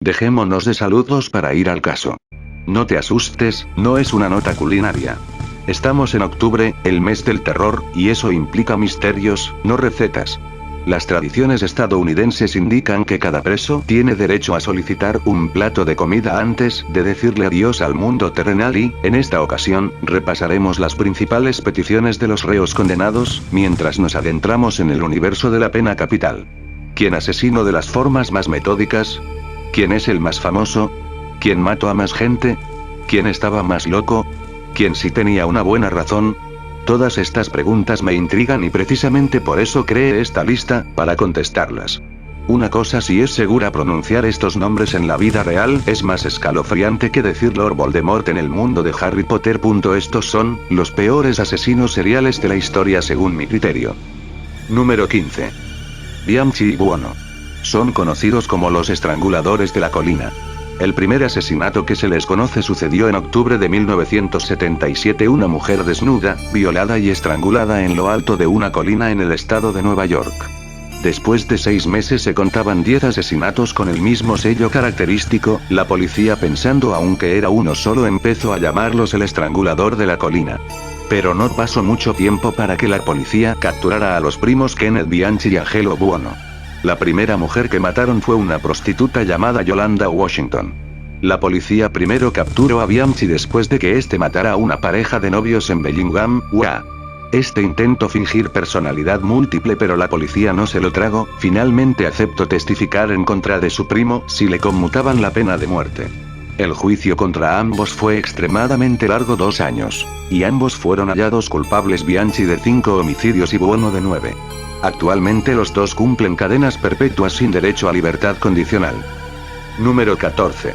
Dejémonos de saludos para ir al caso. No te asustes, no es una nota culinaria. Estamos en octubre, el mes del terror, y eso implica misterios, no recetas. Las tradiciones estadounidenses indican que cada preso tiene derecho a solicitar un plato de comida antes de decirle adiós al mundo terrenal y, en esta ocasión, repasaremos las principales peticiones de los reos condenados, mientras nos adentramos en el universo de la pena capital. ¿Quién asesinó de las formas más metódicas? ¿Quién es el más famoso? ¿Quién mató a más gente? ¿Quién estaba más loco? ¿Quién sí tenía una buena razón? Todas estas preguntas me intrigan y precisamente por eso creé esta lista, para contestarlas. Una cosa sí es segura: pronunciar estos nombres en la vida real es más escalofriante que decir Lord Voldemort en el mundo de Harry Potter. Estos son los peores asesinos seriales de la historia según mi criterio. Número 15. Bianchi y Buono. Son conocidos como los estranguladores de la colina. El primer asesinato que se les conoce sucedió en octubre de 1977. Una mujer desnuda, violada y estrangulada en lo alto de una colina en el estado de Nueva York. Después de 6 meses se contaban 10 asesinatos con el mismo sello característico. La policía, pensando aún que era uno solo, empezó a llamarlos el estrangulador de la colina. Pero no pasó mucho tiempo para que la policía capturara a los primos Kenneth Bianchi y Angelo Buono. La primera mujer que mataron fue una prostituta llamada Yolanda Washington. La policía primero capturó a Bianchi después de que este matara a una pareja de novios en Bellingham, UA. Este intentó fingir personalidad múltiple, pero la policía no se lo tragó. Finalmente aceptó testificar en contra de su primo si le conmutaban la pena de muerte. El juicio contra ambos fue extremadamente largo, 2 años. Y ambos fueron hallados culpables, Bianchi de 5 homicidios y Buono de 9. Actualmente los dos cumplen cadenas perpetuas sin derecho a libertad condicional. Número 14.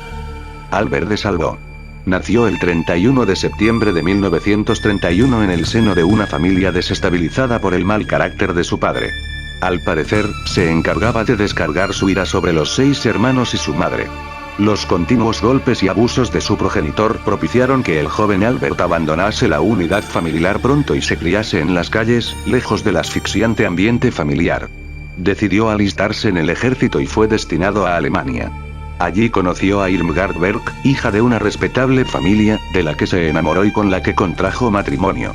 Albert DeSalvo. Nació el 31 de septiembre de 1931 en el seno de una familia desestabilizada por el mal carácter de su padre. Al parecer, se encargaba de descargar su ira sobre los 6 hermanos y su madre. Los continuos golpes y abusos de su progenitor propiciaron que el joven Albert abandonase la unidad familiar pronto y se criase en las calles, lejos del asfixiante ambiente familiar. Decidió alistarse en el ejército y fue destinado a Alemania. Allí conoció a Irmgard Berg, hija de una respetable familia, de la que se enamoró y con la que contrajo matrimonio.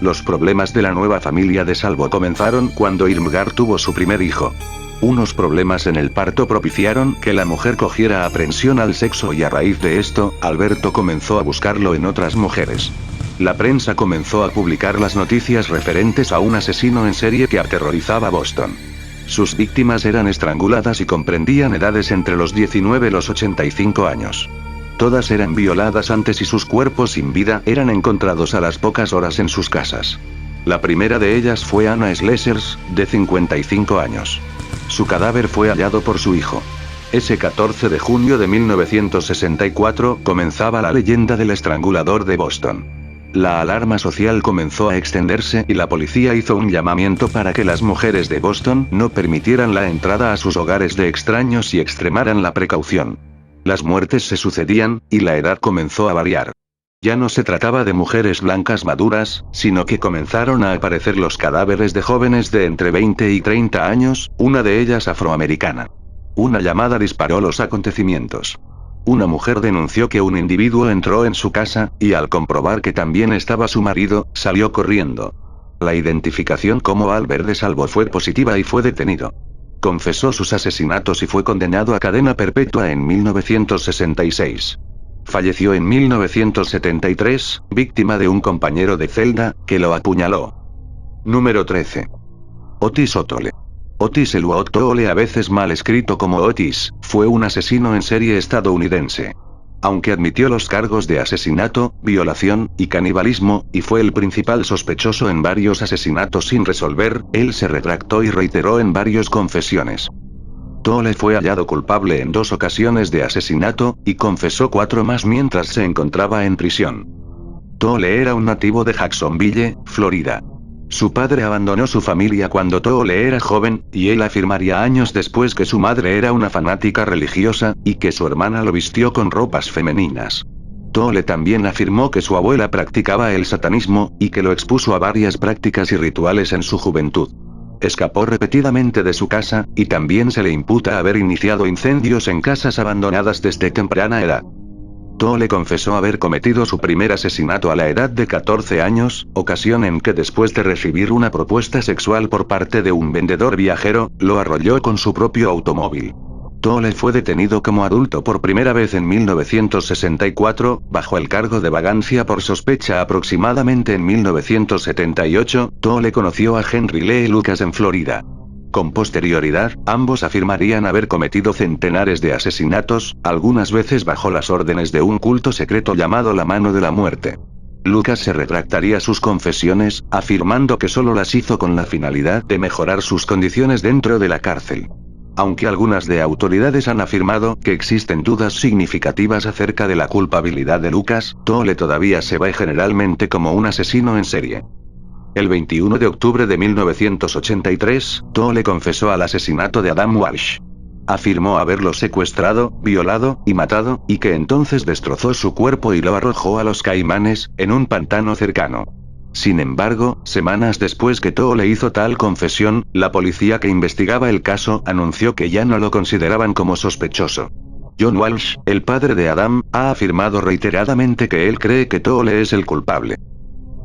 Los problemas de la nueva familia DeSalvo comenzaron cuando Irmgard tuvo su primer hijo. Unos problemas en el parto propiciaron que la mujer cogiera aprensión al sexo y a raíz de esto, Alberto comenzó a buscarlo en otras mujeres. La prensa comenzó a publicar las noticias referentes a un asesino en serie que aterrorizaba Boston. Sus víctimas eran estranguladas y comprendían edades entre los 19 y los 85 años. Todas eran violadas antes y sus cuerpos sin vida eran encontrados a las pocas horas en sus casas. La primera de ellas fue Anna Schlesers, de 55 años. Su cadáver fue hallado por su hijo. Ese 14 de junio de 1964 comenzaba la leyenda del estrangulador de Boston. La alarma social comenzó a extenderse y la policía hizo un llamamiento para que las mujeres de Boston no permitieran la entrada a sus hogares de extraños y extremaran la precaución. Las muertes se sucedían, y la edad comenzó a variar. Ya no se trataba de mujeres blancas maduras, sino que comenzaron a aparecer los cadáveres de jóvenes de entre 20 y 30 años, una de ellas afroamericana. Una llamada disparó los acontecimientos. Una mujer denunció que un individuo entró en su casa, y al comprobar que también estaba su marido, salió corriendo. La identificación como Albert DeSalvo fue positiva y fue detenido. Confesó sus asesinatos y fue condenado a cadena perpetua en 1966. Falleció en 1973, víctima de un compañero de celda, que lo apuñaló. Número 13. Otis O'Toole. Otis O'Toole, a veces mal escrito como Otis, fue un asesino en serie estadounidense. Aunque admitió los cargos de asesinato, violación y canibalismo, y fue el principal sospechoso en varios asesinatos sin resolver, él se retractó y reiteró en varias confesiones. Toole fue hallado culpable en 2 ocasiones de asesinato, y confesó 4 más mientras se encontraba en prisión. Toole era un nativo de Jacksonville, Florida. Su padre abandonó su familia cuando Toole era joven, y él afirmaría años después que su madre era una fanática religiosa, y que su hermana lo vistió con ropas femeninas. Toole también afirmó que su abuela practicaba el satanismo, y que lo expuso a varias prácticas y rituales en su juventud. Escapó repetidamente de su casa, y también se le imputa haber iniciado incendios en casas abandonadas desde temprana edad. Toole confesó haber cometido su primer asesinato a la edad de 14 años, ocasión en que después de recibir una propuesta sexual por parte de un vendedor viajero, lo arrolló con su propio automóvil. Toole fue detenido como adulto por primera vez en 1964, bajo el cargo de vagancia por sospecha. Aproximadamente en 1978, Toole conoció a Henry Lee Lucas en Florida. Con posterioridad, ambos afirmarían haber cometido centenares de asesinatos, algunas veces bajo las órdenes de un culto secreto llamado la Mano de la Muerte. Lucas se retractaría sus confesiones, afirmando que solo las hizo con la finalidad de mejorar sus condiciones dentro de la cárcel. Aunque algunas de autoridades han afirmado que existen dudas significativas acerca de la culpabilidad de Lucas, Toole todavía se ve generalmente como un asesino en serie. El 21 de octubre de 1983, Toole confesó al asesinato de Adam Walsh. Afirmó haberlo secuestrado, violado, y matado, y que entonces destrozó su cuerpo y lo arrojó a los Caimanes, en un pantano cercano. Sin embargo, semanas después que Toole hizo tal confesión, la policía que investigaba el caso anunció que ya no lo consideraban como sospechoso. John Walsh, el padre de Adam, ha afirmado reiteradamente que él cree que Toole es el culpable.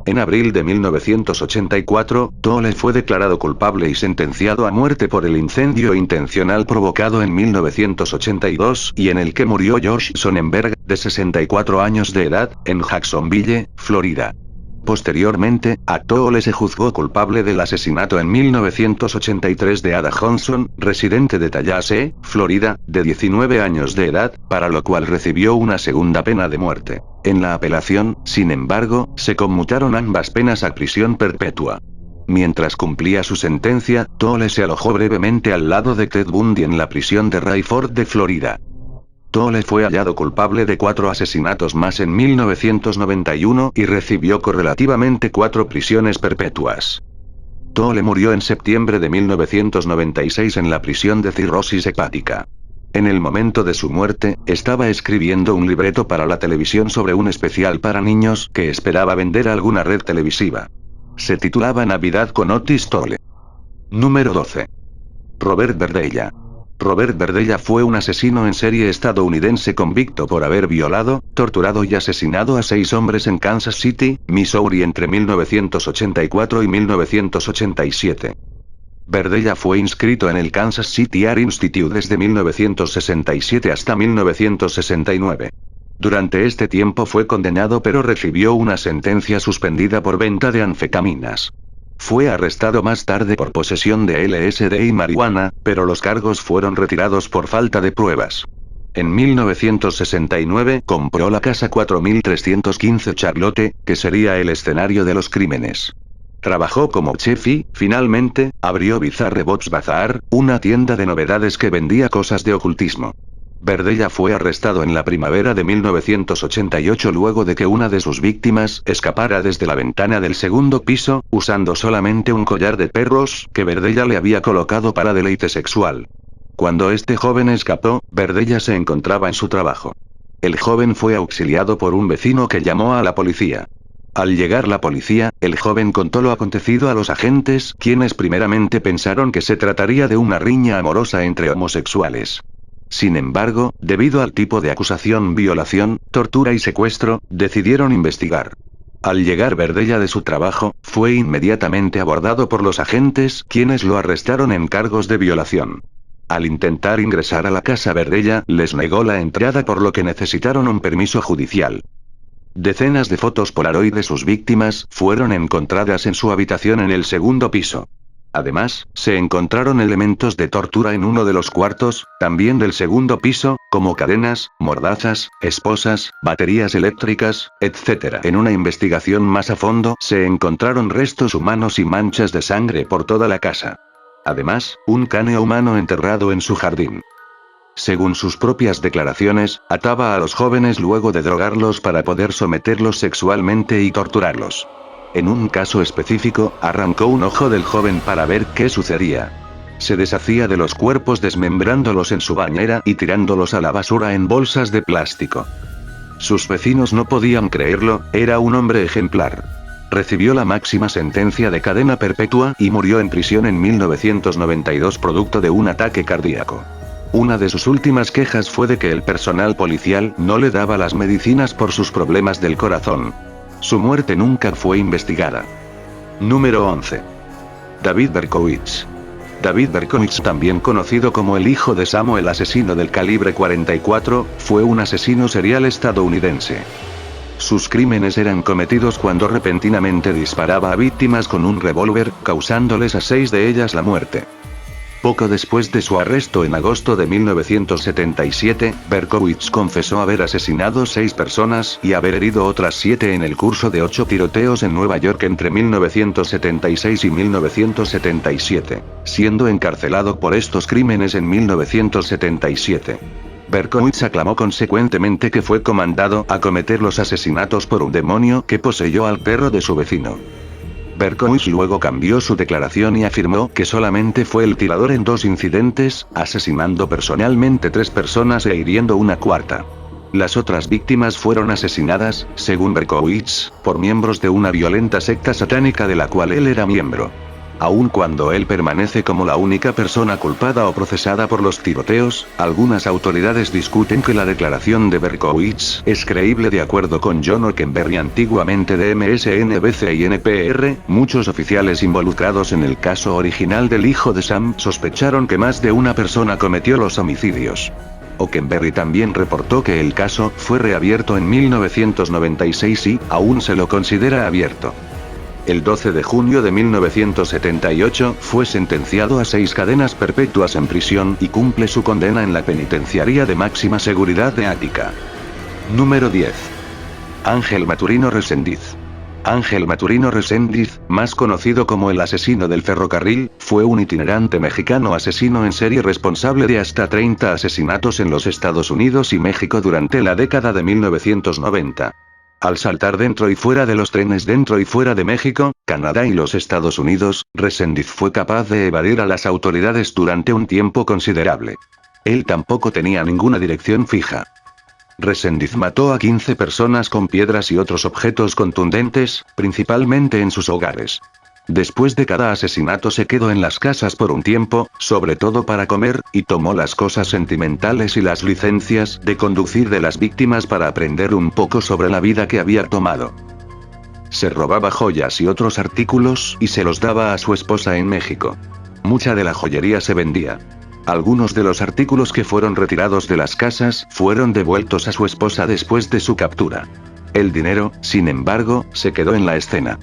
En abril de 1984, Toole fue declarado culpable y sentenciado a muerte por el incendio intencional provocado en 1982 y en el que murió Josh Sonnenberg, de 64 años de edad, en Jacksonville, Florida. Posteriormente, a Toole se juzgó culpable del asesinato en 1983 de Ada Johnson, residente de Tallahassee, Florida, de 19 años de edad, para lo cual recibió una segunda pena de muerte. En la apelación, sin embargo, se conmutaron ambas penas a prisión perpetua. Mientras cumplía su sentencia, Toole se alojó brevemente al lado de Ted Bundy en la prisión de Rayford de Florida. Toole fue hallado culpable de 4 asesinatos más en 1991 y recibió correlativamente 4 prisiones perpetuas. Toole murió en septiembre de 1996 en la prisión de cirrosis hepática. En el momento de su muerte, estaba escribiendo un libreto para la televisión sobre un especial para niños que esperaba vender a alguna red televisiva. Se titulaba Navidad con Otis Toole. Número 12. Robert Berdella. Robert Berdella fue un asesino en serie estadounidense convicto por haber violado, torturado y asesinado a 6 hombres en Kansas City, Missouri entre 1984 y 1987. Berdella fue inscrito en el Kansas City Art Institute desde 1967 hasta 1969. Durante este tiempo fue condenado pero recibió una sentencia suspendida por venta de anfetaminas. Fue arrestado más tarde por posesión de LSD y marihuana, pero los cargos fueron retirados por falta de pruebas. En 1969 compró la casa 4315 Charlotte, que sería el escenario de los crímenes. Trabajó como chef y, finalmente, abrió Bizarre Box Bazaar, una tienda de novedades que vendía cosas de ocultismo. Berdella fue arrestado en la primavera de 1988 luego de que una de sus víctimas escapara desde la ventana del segundo piso, usando solamente un collar de perros que Berdella le había colocado para deleite sexual. Cuando este joven escapó, Berdella se encontraba en su trabajo. El joven fue auxiliado por un vecino que llamó a la policía. Al llegar la policía, el joven contó lo acontecido a los agentes, quienes primeramente pensaron que se trataría de una riña amorosa entre homosexuales. Sin embargo, debido al tipo de acusación, violación, tortura y secuestro, decidieron investigar. Al llegar Berdella de su trabajo, fue inmediatamente abordado por los agentes, quienes lo arrestaron en cargos de violación. Al intentar ingresar a la casa, Berdella les negó la entrada, por lo que necesitaron un permiso judicial. Decenas de fotos Polaroid de sus víctimas fueron encontradas en su habitación en el segundo piso. Además, se encontraron elementos de tortura en uno de los cuartos, también del segundo piso, como cadenas, mordazas, esposas, baterías eléctricas, etc. En una investigación más a fondo, se encontraron restos humanos y manchas de sangre por toda la casa. Además, un cráneo humano enterrado en su jardín. Según sus propias declaraciones, ataba a los jóvenes luego de drogarlos para poder someterlos sexualmente y torturarlos. En un caso específico, arrancó un ojo del joven para ver qué sucedía. Se deshacía de los cuerpos desmembrándolos en su bañera y tirándolos a la basura en bolsas de plástico. Sus vecinos no podían creerlo, era un hombre ejemplar. Recibió la máxima sentencia de cadena perpetua y murió en prisión en 1992 producto de un ataque cardíaco. Una de sus últimas quejas fue de que el personal policial no le daba las medicinas por sus problemas del corazón. Su muerte nunca fue investigada. Número 11. David Berkowitz. David Berkowitz, también conocido como el hijo de Samo el asesino del calibre 44, fue un asesino serial estadounidense. Sus crímenes eran cometidos cuando repentinamente disparaba a víctimas con un revólver, causándoles a 6 de ellas la muerte. Poco después de su arresto en agosto de 1977, Berkowitz confesó haber asesinado 6 personas y haber herido otras 7 en el curso de 8 tiroteos en Nueva York entre 1976 y 1977, siendo encarcelado por estos crímenes en 1977. Berkowitz aclamó consecuentemente que fue comandado a cometer los asesinatos por un demonio que poseyó al perro de su vecino. Berkowitz luego cambió su declaración y afirmó que solamente fue el tirador en 2 incidentes, asesinando personalmente 3 personas e hiriendo una cuarta. Las otras víctimas fueron asesinadas, según Berkowitz, por miembros de una violenta secta satánica de la cual él era miembro. Aun cuando él permanece como la única persona culpada o procesada por los tiroteos, algunas autoridades discuten que la declaración de Berkowitz es creíble. De acuerdo con John Hockenberry, antiguamente de MSNBC y NPR, muchos oficiales involucrados en el caso original del hijo de Sam sospecharon que más de una persona cometió los homicidios. Hockenberry también reportó que el caso fue reabierto en 1996 y aún se lo considera abierto. El 12 de junio de 1978 fue sentenciado a 6 cadenas perpetuas en prisión y cumple su condena en la penitenciaría de máxima seguridad de Ática. Número 10. Ángel Maturino Reséndiz. Ángel Maturino Reséndiz, más conocido como el asesino del ferrocarril, fue un itinerante mexicano asesino en serie responsable de hasta 30 asesinatos en los Estados Unidos y México durante la década de 1990. Al saltar dentro y fuera de los trenes dentro y fuera de México, Canadá y los Estados Unidos, Reséndiz fue capaz de evadir a las autoridades durante un tiempo considerable. Él tampoco tenía ninguna dirección fija. Reséndiz mató a 15 personas con piedras y otros objetos contundentes, principalmente en sus hogares. Después de cada asesinato se quedó en las casas por un tiempo, sobre todo para comer, y tomó las cosas sentimentales y las licencias de conducir de las víctimas para aprender un poco sobre la vida que había tomado. Se robaba joyas y otros artículos y se los daba a su esposa en México. Mucha de la joyería se vendía. Algunos de los artículos que fueron retirados de las casas fueron devueltos a su esposa después de su captura. El dinero, sin embargo, se quedó en la escena.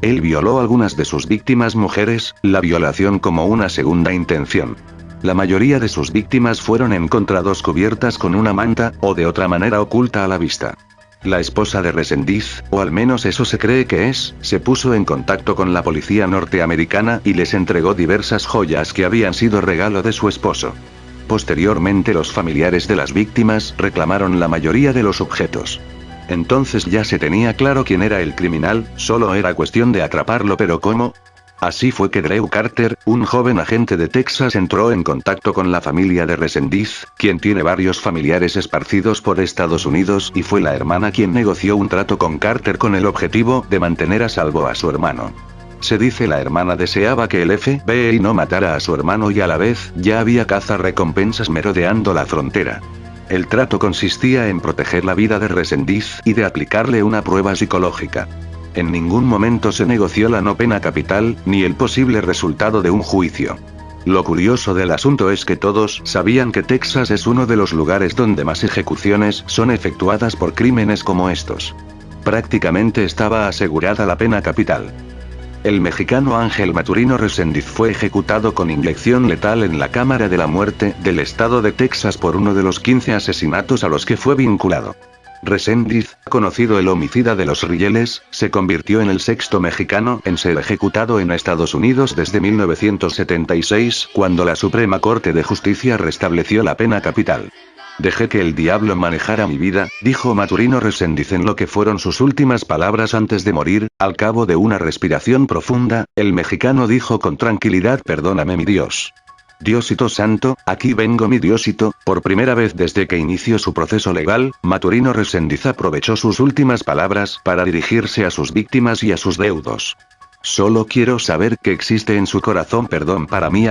Él violó a algunas de sus víctimas mujeres, la violación como una segunda intención. La mayoría de sus víctimas fueron encontrados cubiertas con una manta, o de otra manera oculta a la vista. La esposa de Reséndiz, o al menos eso se cree que es, se puso en contacto con la policía norteamericana y les entregó diversas joyas que habían sido regalo de su esposo. Posteriormente los familiares de las víctimas reclamaron la mayoría de los objetos. Entonces ya se tenía claro quién era el criminal, solo era cuestión de atraparlo, pero ¿cómo? Así fue que Drew Carter, un joven agente de Texas, entró en contacto con la familia de Reséndiz, quien tiene varios familiares esparcidos por Estados Unidos, y fue la hermana quien negoció un trato con Carter con el objetivo de mantener a salvo a su hermano. Se dice la hermana deseaba que el FBI no matara a su hermano y a la vez, ya había cazarrecompensas merodeando la frontera. El trato consistía en proteger la vida de Reséndiz y de aplicarle una prueba psicológica. En ningún momento se negoció la no pena capital, ni el posible resultado de un juicio. Lo curioso del asunto es que todos sabían que Texas es uno de los lugares donde más ejecuciones son efectuadas por crímenes como estos. Prácticamente estaba asegurada la pena capital. El mexicano Ángel Maturino Reséndiz fue ejecutado con inyección letal en la Cámara de la Muerte del estado de Texas por uno de los 15 asesinatos a los que fue vinculado. Reséndiz, conocido el homicida de los rieles, se convirtió en el 6º mexicano en ser ejecutado en Estados Unidos desde 1976, cuando la Suprema Corte de Justicia restableció la pena capital. Dejé que el diablo manejara mi vida, dijo Maturino Reséndiz en lo que fueron sus últimas palabras antes de morir. Al cabo de una respiración profunda, el mexicano dijo con tranquilidad: perdóname mi Dios. Diosito santo, aquí vengo mi Diosito. Por primera vez desde que inició su proceso legal, Maturino Reséndiz aprovechó sus últimas palabras para dirigirse a sus víctimas y a sus deudos. Solo quiero saber qué existe en su corazón. Perdón para mí